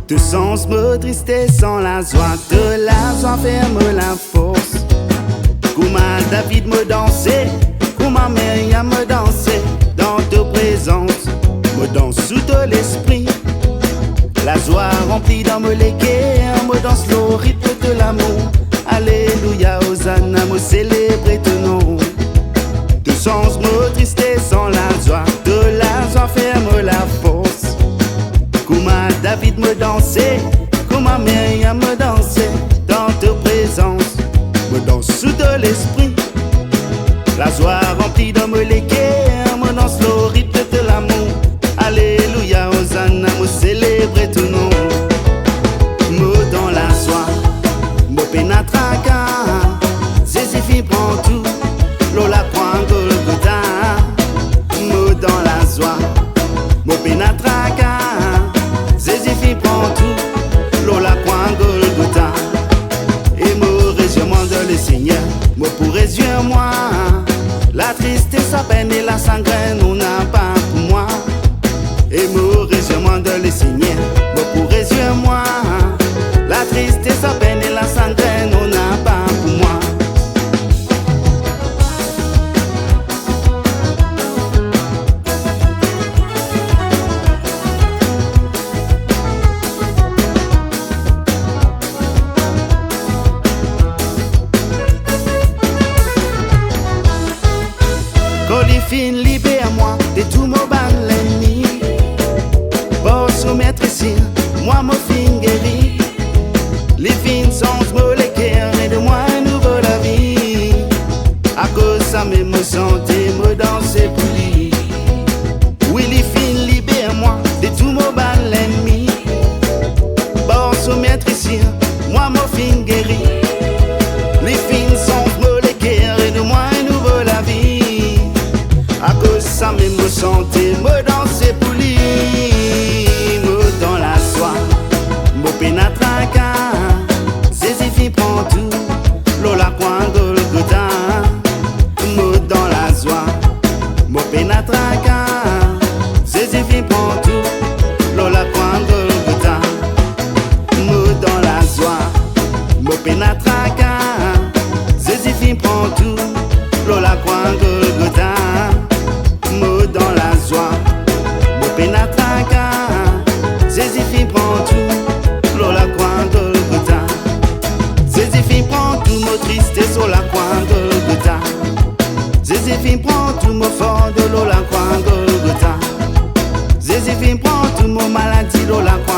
De sens me tristesse sans la joie, de la joie ferme la force. Comment David me dansait, comment Myriam me dansait dans ta présence, me danse sous de l'esprit. La joie remplie dans me léguer, me danse le rythme de l'amour. Alléluia, Hosanna, me célébrer ton nom. De sens me tristesse sans la joie, de la joie ferme la force. Comment David me dansait, comment Myriam me dansait dans ta présence, me danse sous de l'esprit. La joie remplie de me léguer, me danse le rythme de l'amour. Alléluia, Hosanna, me célébrer ton nom. Me dans la joie, me pénétraka, Jésus prend tout, Lola prend Golgotha. Me dans la joie, me pénétraka, Jésus prend tout, Lola prend Golgotha. Et me réjouis de le Seigneur, me pourrais Dieu moi. La tristesse, la peine et la sanguine, on n'a pas pour moi. Et me réjouis de le Seigneur, me pourrais Dieu moi. La tristesse, la peine et la sanguine, on n'a pas pour moi. Colifine, libère-moi de tout mon ban l'ennemi. Pour soumettre ici, moi mon fin guéri. Les fins sont me les cœurs et de moi une nouvelle vie. À cause ça me santé, me danser pour lui. Oui, les fins, libère-moi de tout mon ban l'ennemi. Pour soumettre ici, moi mon fin guéri. Les fins sont me les cœurs et de moi une nouvelle vie. À cause ça me santé, me danser pour lui. Me dans la soie, me pénétraka, Jésus prend tout, Lola prend Golgotha. Me dans la joie, me pénétraka, Jésus prend tout, Lola prend Golgotha. Me dans la joie, me pénétraka, Jésus prend tout, Lola prend Golgotha. Me dans la joie, me pénétraka, Jésus prend tout, Lola croix Golgotha. Jésus prend tout, mon tristesse sur la croix Golgotha. Jésus prend tout, mon fort de la croix Golgotha. Jésus prend tout, mon maladie de la croix